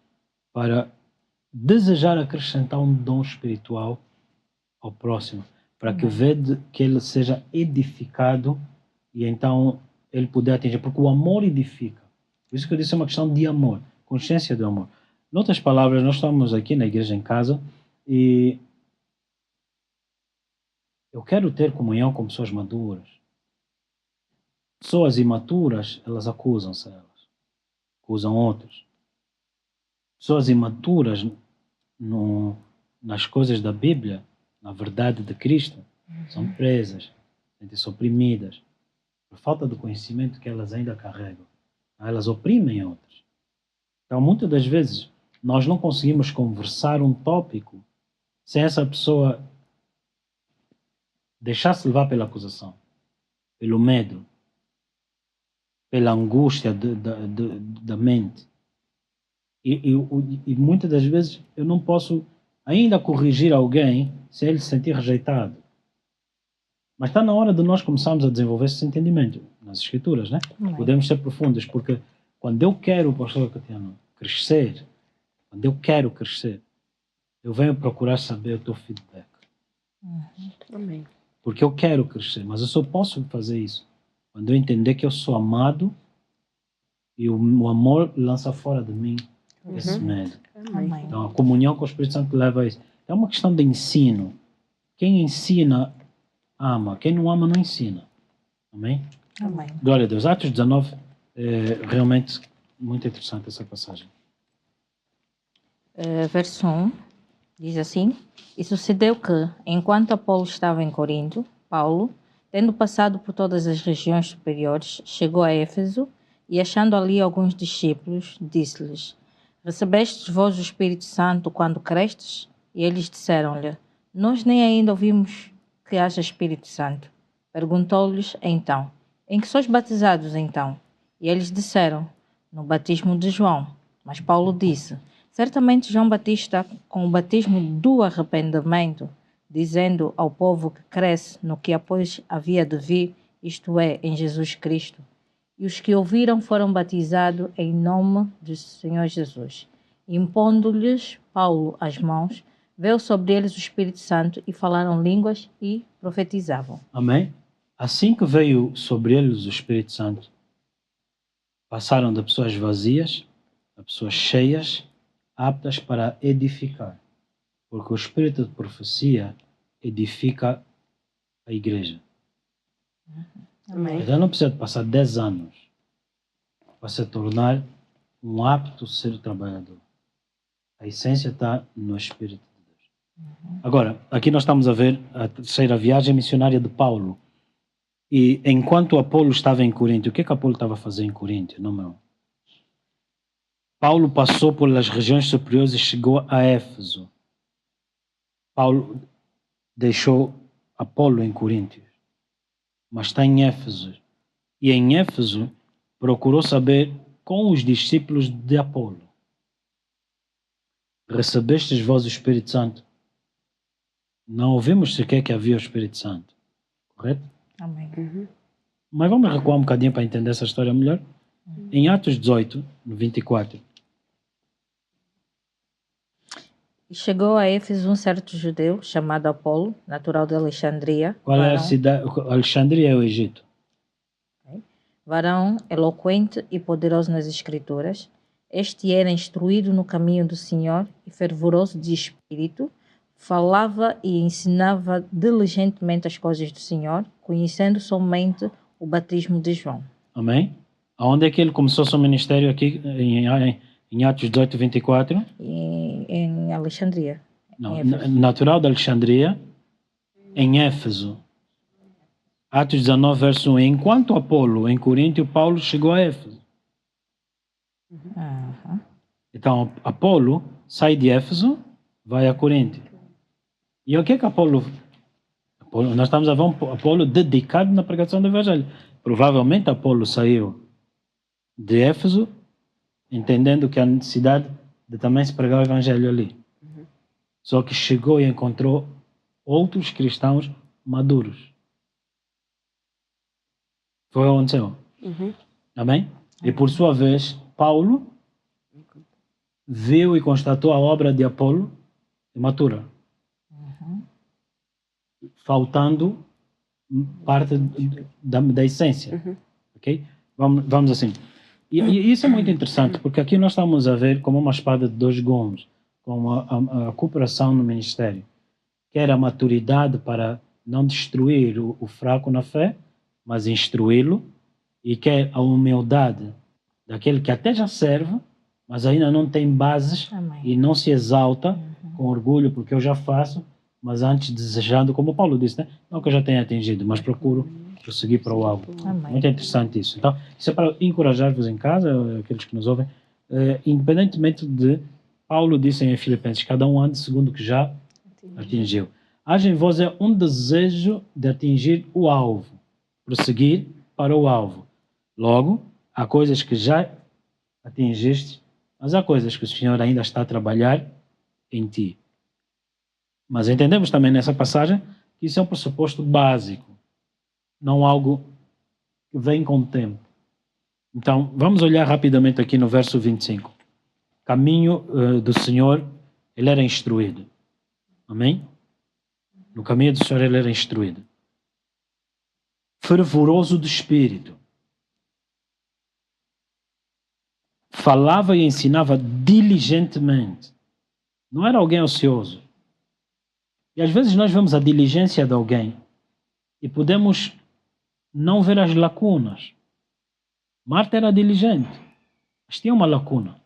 para desejar acrescentar um dom espiritual ao próximo, para que que ele seja edificado e então ele puder atingir, porque o amor edifica. Por isso que eu disse, é uma questão de amor, consciência do amor. Em outras palavras, nós estamos aqui na igreja em casa e eu quero ter comunhão com pessoas maduras. Pessoas imaturas, elas acusam-se, elas acusam outros. Pessoas imaturas nas coisas da Bíblia, na verdade de Cristo, são presas, sentem-se oprimidas, por falta do conhecimento que elas ainda carregam. Elas oprimem outras. Então, muitas das vezes, nós não conseguimos conversar um tópico sem essa pessoa deixar-se levar pela acusação, pelo medo, pela angústia da mente. E muitas das vezes eu não posso ainda corrigir alguém se ele se sentir rejeitado. Mas está na hora de nós começarmos a desenvolver esse entendimento nas Escrituras, né? Podemos ser profundos, porque quando eu quero, pastor Catiano, crescer, quando eu quero crescer, eu venho procurar saber o teu feedback. Amém. Porque eu quero crescer, mas eu só posso fazer isso quando eu entender que eu sou amado e o amor lança fora de mim esse medo. Amém. Então, a comunhão com o Espírito Santo leva a isso. É uma questão de ensino. Quem ensina, ama. Quem não ama, não ensina. Amém? Amém. Glória a Deus. Atos 19, realmente muito interessante essa passagem. Verso 1 diz assim: E sucedeu que, enquanto Apolo estava em Corinto, Paulo, tendo passado por todas as regiões superiores, chegou a Éfeso e, achando ali alguns discípulos, disse-lhes: Recebestes vós o Espírito Santo quando crestes? E eles disseram-lhe: Nós nem ainda ouvimos que haja Espírito Santo. Perguntou-lhes então: Em que sois batizados então? E eles disseram: No batismo de João. Mas Paulo disse: Certamente João Batista, com o batismo do arrependimento, dizendo ao povo que cresce no que após havia de vir, isto é, em Jesus Cristo. E os que ouviram foram batizados em nome do Senhor Jesus. Impondo-lhes Paulo as mãos, veio sobre eles o Espírito Santo e falaram línguas e profetizavam. Amém? Assim que veio sobre eles o Espírito Santo, passaram de pessoas vazias a pessoas cheias, aptas para edificar. Porque o Espírito de profecia edifica a igreja. Amém. Então não precisa passar 10 anos para se tornar um apto ser trabalhador. A essência está no Espírito de Deus. Agora, aqui nós estamos a ver a terceira viagem missionária de Paulo. E enquanto Apolo estava em Corinto, o que Apolo estava a fazer em Corinto? Não, meu. Paulo passou pelas regiões superiores e chegou a Éfeso. Paulo deixou Apolo em Corinto, mas está em Éfeso. E em Éfeso procurou saber com os discípulos de Apolo: Recebestes vós o Espírito Santo? Não ouvimos sequer que havia o Espírito Santo. Correto? Amém. Mas vamos recuar um bocadinho para entender essa história melhor. Em Atos 18, no 24. E chegou a Éfeso um certo judeu chamado Apolo, natural de Alexandria. Qual é a cidade? Alexandria é o Egito. Varão eloquente e poderoso nas Escrituras. Este era instruído no caminho do Senhor e fervoroso de espírito. Falava e ensinava diligentemente as coisas do Senhor, conhecendo somente o batismo de João. Amém? Aonde é que ele começou seu ministério aqui em Atos 18, 24? Em Alexandria. Não, Em Éfeso. natural de Alexandria, em Éfeso. Atos 19, verso 1. Enquanto Apolo, em Corinto, Paulo chegou a Éfeso. Aham. Então, Apolo sai de Éfeso, vai a Corinto. E o que é que Apolo... Nós estamos a ver um Apolo dedicado na pregação do Evangelho. Provavelmente Apolo saiu de Éfeso, entendendo que a necessidade de também se pregar o evangelho ali. Só que chegou e encontrou outros cristãos maduros. Foi o que aconteceu. Amém? E por sua vez, Paulo viu e constatou a obra de Apolo imatura. Faltando parte da essência. Ok? Vamos assim. E isso é muito interessante, porque aqui nós estamos a ver como uma espada de dois gumes, como a cooperação no ministério. Quer a maturidade para não destruir o fraco na fé, mas instruí-lo, e quer a humildade daquele que até já serve, mas ainda não tem bases. Amém. E não se exalta com orgulho, porque eu já faço, mas antes desejando, como Paulo disse, né? Não que eu já tenha atingido, mas procuro prosseguir para o alvo. Amém. Muito interessante isso. Então, isso é para encorajar-vos em casa, aqueles que nos ouvem, independentemente de, Paulo disse em Filipenses, cada um ande segundo o que já atingiu. Haja em vós é um desejo de atingir o alvo, prosseguir para o alvo. Logo, há coisas que já atingiste, mas há coisas que o Senhor ainda está a trabalhar em ti. Mas entendemos também nessa passagem que isso é um pressuposto básico, não algo que vem com o tempo. Então, vamos olhar rapidamente aqui no verso 25. Caminho do Senhor, ele era instruído. Amém? No caminho do Senhor ele era instruído. Fervoroso de espírito. Falava e ensinava diligentemente. Não era alguém ocioso. E às vezes nós vemos a diligência de alguém e podemos não ver as lacunas. Marta era diligente, mas tinha uma lacuna.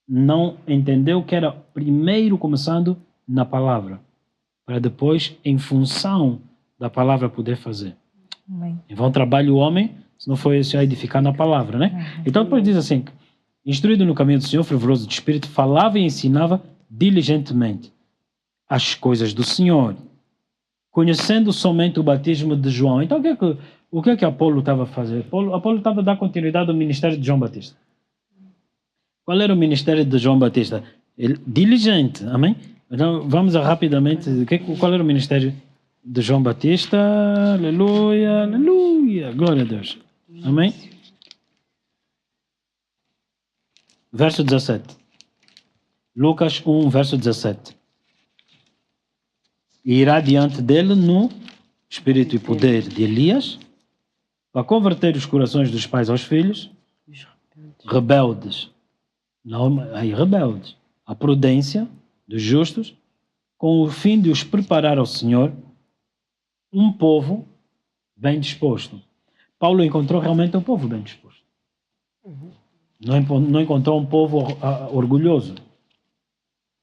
Não entendeu que era primeiro começando na palavra, para depois, em função da palavra, poder fazer. Amém. Em vão trabalho o homem, se não for esse a edificar na palavra, né? Então depois diz assim, instruído no caminho do Senhor, fervoroso de espírito, falava e ensinava diligentemente as coisas do Senhor, conhecendo somente o batismo de João. Então o que é que Apolo estava a fazer? Apolo estava a dar continuidade ao ministério de João Batista. Qual era o ministério de João Batista? Ele, diligente, amém? Então vamos rapidamente, qual era o ministério de João Batista? Aleluia, aleluia, glória a Deus. Amém? Verso 17. Lucas 1, verso 17. E irá diante dele no espírito e poder de Elias, para converter os corações dos pais aos filhos, rebeldes, a prudência dos justos, com o fim de os preparar ao Senhor, um povo bem disposto. Paulo encontrou realmente um povo bem disposto. Não encontrou um povo orgulhoso,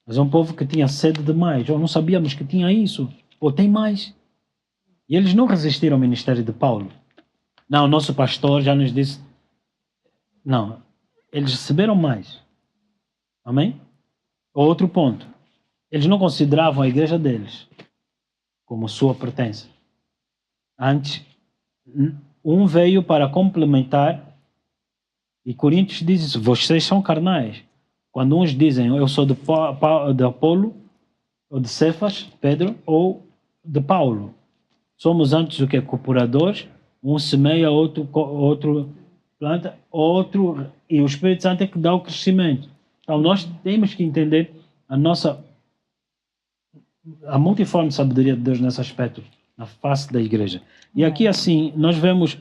mas um povo que tinha sede demais. Ou não sabíamos que tinha isso, ou tem mais. E eles não resistiram ao ministério de Paulo. Não, o nosso pastor já nos disse. Não, eles receberam mais. Amém? Outro ponto. Eles não consideravam a igreja deles como sua pertença. Antes, um veio para complementar, e Coríntios diz isso, vocês são carnais. Quando uns dizem, eu sou de Apolo, ou de Cefas, Pedro, ou de Paulo. Somos antes do que cooperadores, um semeia, outro planta, outro, e o Espírito Santo é que dá o crescimento. Então nós temos que entender a multiforme sabedoria de Deus nesse aspecto, na face da igreja. E aqui assim, nós vemos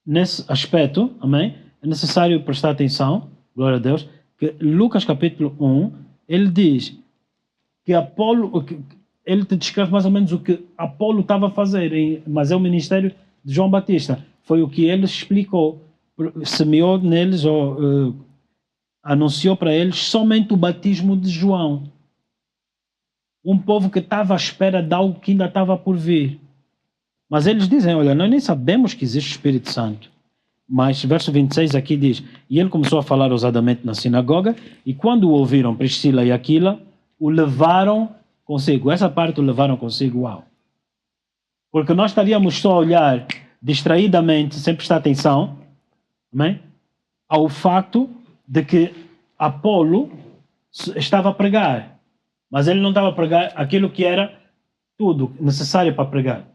nesse aspecto, amém? É necessário prestar atenção, glória a Deus, que Lucas capítulo 1, ele diz que Apolo, ele te descreve mais ou menos o que Apolo estava a fazer, mas é o ministério de João Batista. Foi o que ele explicou, semeou neles, ou anunciou para eles somente o batismo de João. Um povo que estava à espera de algo que ainda estava por vir. Mas eles dizem, olha, nós nem sabemos que existe o Espírito Santo. Mas verso 26 aqui diz, e ele começou a falar ousadamente na sinagoga, e quando o ouviram Priscila e Aquila, o levaram consigo. Essa parte o levaram consigo, uau. Porque nós estaríamos só a olhar distraidamente, sem prestar atenção, amém? Ao facto de que Apolo estava a pregar, mas ele não estava a pregar aquilo que era tudo necessário para pregar.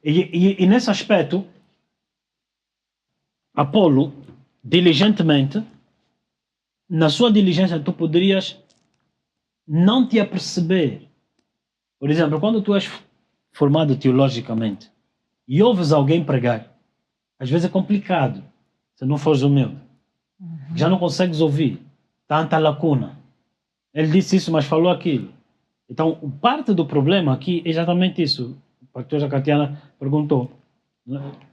E nesse aspecto, Apolo, diligentemente, na sua diligência, tu poderias não te aperceber. Por exemplo, quando tu és formado teologicamente e ouves alguém pregar, às vezes é complicado, se não fores humilde. Já não consegues ouvir. Tanta lacuna. Ele disse isso, mas falou aquilo. Então, parte do problema aqui é exatamente isso. A pastora Catiana perguntou.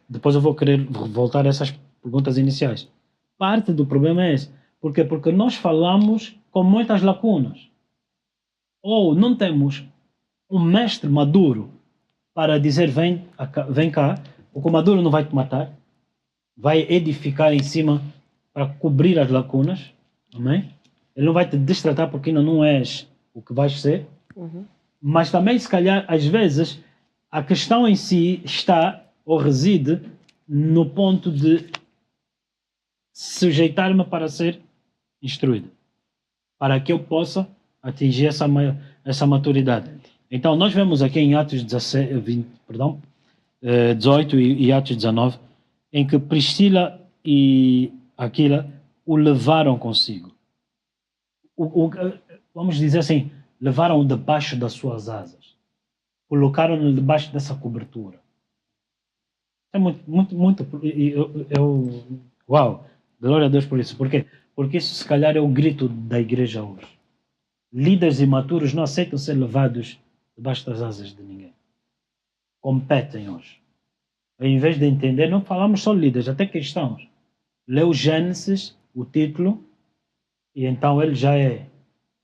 Depois eu vou querer voltar a essas perguntas iniciais. Parte do problema é esse. Por quê? Porque nós falamos com muitas lacunas. Ou não temos um mestre maduro para dizer vem cá, porque o maduro não vai te matar, vai edificar em cima para cobrir as lacunas. Amém? Ele não vai te destratar porque ainda não és o que vais ser. Mas também, se calhar, às vezes, a questão em si está ou reside no ponto de sujeitar-me para ser instruído, para que eu possa atingir essa maturidade. Então, nós vemos aqui em Atos 18 e Atos 19, em que Priscila e Aquila o levaram consigo. Vamos dizer assim, levaram-o debaixo das suas asas. Colocaram-no debaixo dessa cobertura. É muito. Uau! Glória a Deus por isso. Por quê? Porque isso, se calhar, é o grito da igreja hoje. Líderes imaturos não aceitam ser levados debaixo das asas de ninguém. Competem hoje. Em vez de entender, não falamos só líderes, até cristãos. Leu Gênesis, o título, e então ele já é.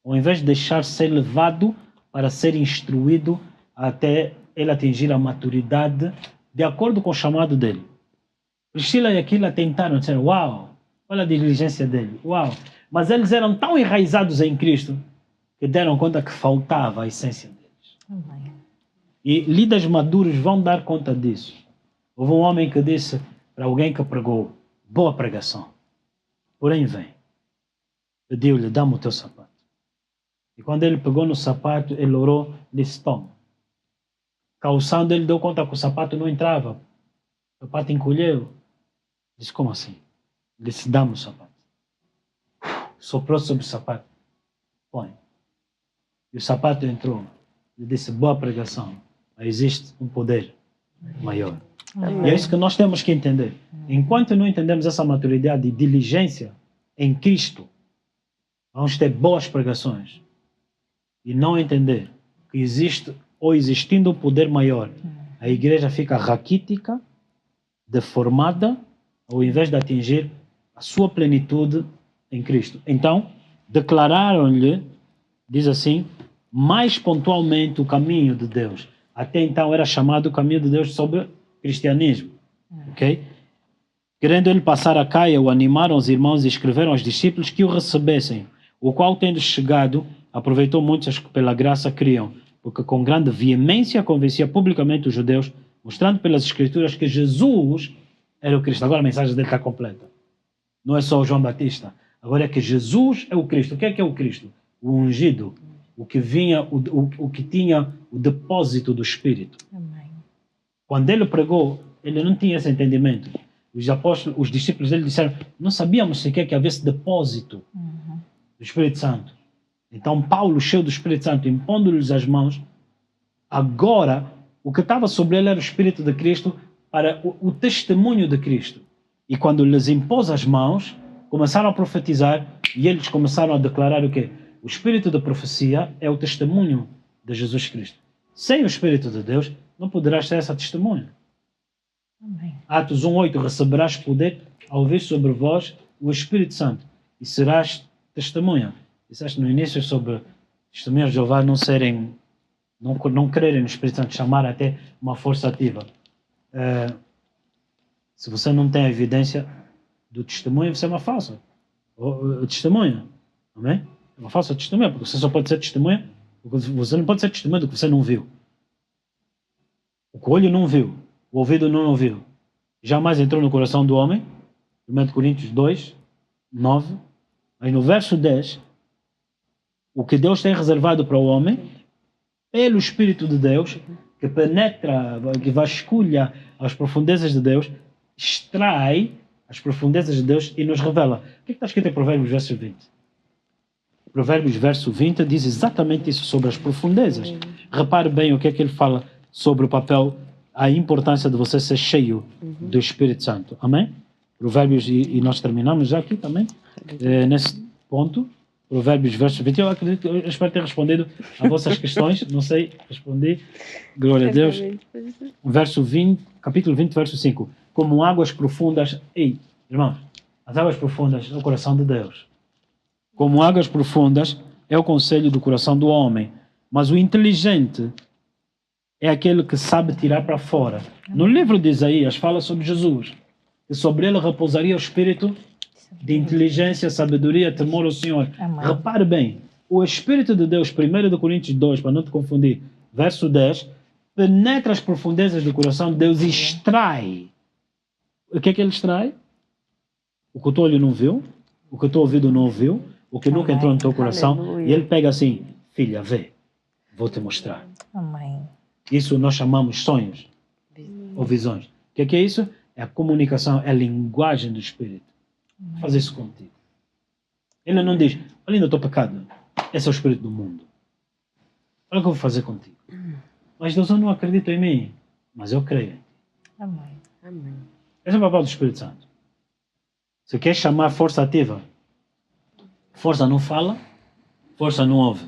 Ao invés de deixar ser levado para ser instruído até ele atingir a maturidade de acordo com o chamado dele. Priscila e Aquila tentaram dizer, uau, olha a diligência dele, uau. Mas eles eram tão enraizados em Cristo que deram conta que faltava a essência deles. Amém. E líderes maduros vão dar conta disso. Houve um homem que disse para alguém que pregou, boa pregação, porém vem, pediu-lhe, dá-me o teu sapato. E quando ele pegou no sapato, ele orou, disse, toma. Calçando, ele deu conta que o sapato não entrava. O sapato encolheu. Disse, como assim? Ele disse, dá-me o sapato. Soprou sobre o sapato. Põe. E o sapato entrou. Ele disse, boa pregação. Mas existe um poder maior. Amém. E é isso que nós temos que entender. Enquanto não entendemos essa maturidade e diligência em Cristo, vamos ter boas pregações. E não entender que existe ou existindo um poder maior, a igreja fica raquítica, deformada, ao invés de atingir a sua plenitude em Cristo. Então, declararam-lhe, diz assim, mais pontualmente o caminho de Deus. Até então era chamado o caminho de Deus sobre cristianismo. Ok? Querendo ele passar a Caia, o animaram os irmãos e escreveram aos discípulos que o recebessem, o qual, tendo chegado, aproveitou muitos que pela graça criam, porque com grande veemência convencia publicamente os judeus, mostrando pelas escrituras que Jesus era o Cristo. Agora a mensagem dele está completa. Não é só o João Batista. Agora é que Jesus é o Cristo. O que é o Cristo? O ungido, o que vinha, o que tinha o depósito do Espírito. Amém. Quando ele pregou, ele não tinha esse entendimento. Os apóstolos, os discípulos dele disseram, não sabíamos sequer que havia esse depósito do Espírito Santo. Então Paulo, cheio do Espírito Santo, impondo-lhes as mãos, agora o que estava sobre ele era o Espírito de Cristo para o testemunho de Cristo. E quando lhes impôs as mãos, começaram a profetizar e eles começaram a declarar o quê? O Espírito da profecia é o testemunho de Jesus Cristo. Sem o Espírito de Deus, não poderás ter essa testemunha. Amém. Atos 1:8, receberás poder ao vir sobre vós o Espírito Santo e serás testemunha. Disseste no início sobre testemunhas de Jeová não crerem no Espírito Santo, chamar até uma força ativa. Se você não tem a evidência do testemunho, você é uma falsa testemunha. Amém? É uma falsa testemunha, porque você só pode ser testemunha, você não pode ser testemunha do que você não viu. O que o olho não viu, o ouvido não ouviu, jamais entrou no coração do homem. 1 Coríntios 2:9. Mas no verso 10, o que Deus tem reservado para o homem, pelo Espírito de Deus, que penetra, que vasculha as profundezas de Deus, extrai as profundezas de Deus e nos revela. O que está escrito em Provérbios, verso 20? Provérbios, verso 20, diz exatamente isso sobre as profundezas. Repare bem o que é que ele fala sobre o papel, a importância de você ser cheio do Espírito Santo. Amém? Provérbios, e nós terminamos já aqui também, nesse ponto. Provérbios, verso 20. Eu acredito, eu espero ter respondido a vossas questões. Não sei, respondi. Glória a Deus. Verso 20, capítulo 20, verso 5. Como águas profundas. Ei, irmãos, as águas profundas é o coração de Deus. Como águas profundas é o conselho do coração do homem. Mas o inteligente é aquele que sabe tirar para fora. No livro de Isaías fala sobre Jesus. Que sobre ele repousaria o espírito de inteligência, sabedoria, temor ao Senhor. Amém. Repare bem, o Espírito de Deus, 1 Coríntios 2, para não te confundir, verso 10, penetra as profundezas do coração de Deus e extrai. O que é que ele extrai? O que o teu olho não viu, o que o teu ouvido não ouviu, o que nunca entrou no teu coração. Aleluia. E ele pega assim, filha, vê, vou te mostrar. Amém. Isso nós chamamos sonhos ou visões. O que é isso? É a comunicação, é a linguagem do Espírito. Faz isso contigo. Ele não diz, olha no teu pecado, esse é o espírito do mundo. Olha o que eu vou fazer contigo. Mas Deus, eu não acredita em mim, mas eu creio em ti. Amém. Amém. Esse é o papel do Espírito Santo. Se quer chamar força ativa, força não fala, força não ouve,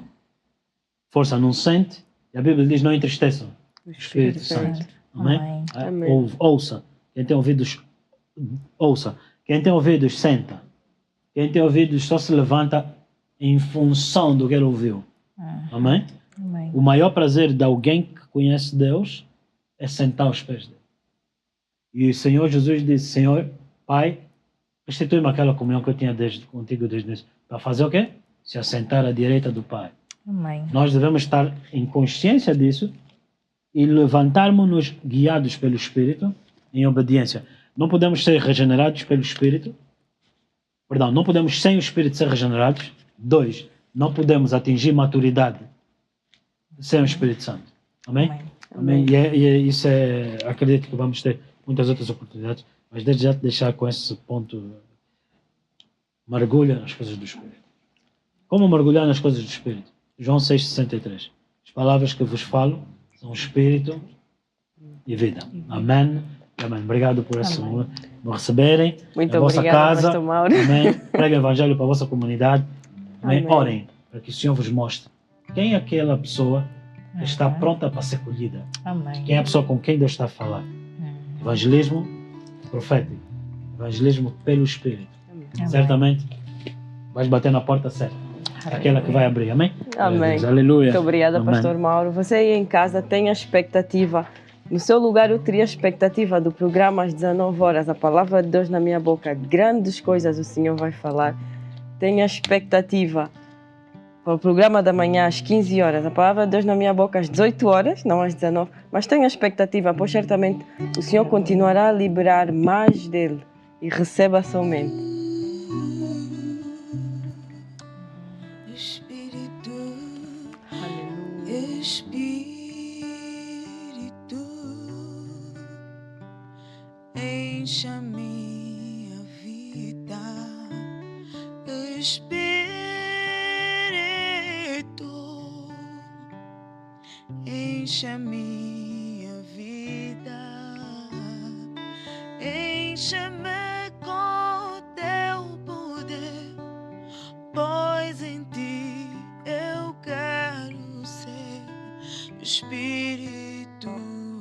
força não sente, e a Bíblia diz, não entristeçam o Espírito Santo. Amém? Amém. Ouça. Quem tem ouvidos, ouça. Quem tem ouvidos, senta. Quem tem ouvidos, só se levanta em função do que ele ouviu. Amém? Amém. O maior prazer de alguém que conhece Deus é sentar aos pés dele. E o Senhor Jesus disse, Senhor, Pai, restitui-me aquela comunhão que eu tinha contigo desde o início. Para fazer o quê? Se assentar à direita do Pai. Amém. Nós devemos estar em consciência disso e levantarmos-nos guiados pelo Espírito em obediência. Não podemos ser regenerados pelo Espírito. Perdão, não podemos sem o Espírito ser regenerados. 2, não podemos atingir maturidade sem o Espírito Santo. Amém? Amém. Amém. Isso é, acredito que vamos ter muitas outras oportunidades, mas desde já te deixar com esse ponto, mergulha nas coisas do Espírito. Como mergulhar nas coisas do Espírito? João 6,63. As palavras que vos falo são Espírito e vida. Amém. Amém. Obrigado por esse me receberem. Muito na vossa obrigada, casa. Pastor Mauro. Amém. Preguem o Evangelho para a vossa comunidade. Amém. Amém. Orem para que o Senhor vos mostre quem é aquela pessoa que está pronta para ser colhida. Amém. Quem é a pessoa com quem Deus está a falar. Evangelismo profético. Evangelismo pelo Espírito. Amém. Certamente vais bater na porta certa. Aquela que vai abrir. Amém? Amém. Aleluia. Muito obrigada, Amém. Pastor Mauro. Você aí em casa tem a expectativa. No seu lugar, eu teria a expectativa do programa às 19 horas. A palavra de Deus na minha boca. Grandes coisas o Senhor vai falar. Tenha expectativa para o programa da manhã às 15 horas. A palavra de Deus na minha boca às 18 horas, não às 19. Mas tenha expectativa, pois certamente o Senhor continuará a liberar mais dele. E receba somente. Espírito, enche a minha vida. Espírito, enche a minha vida. Enche-me com teu poder, pois em ti eu quero ser. Espírito,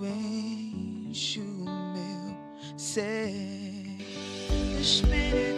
enche o meu ser. Espírito.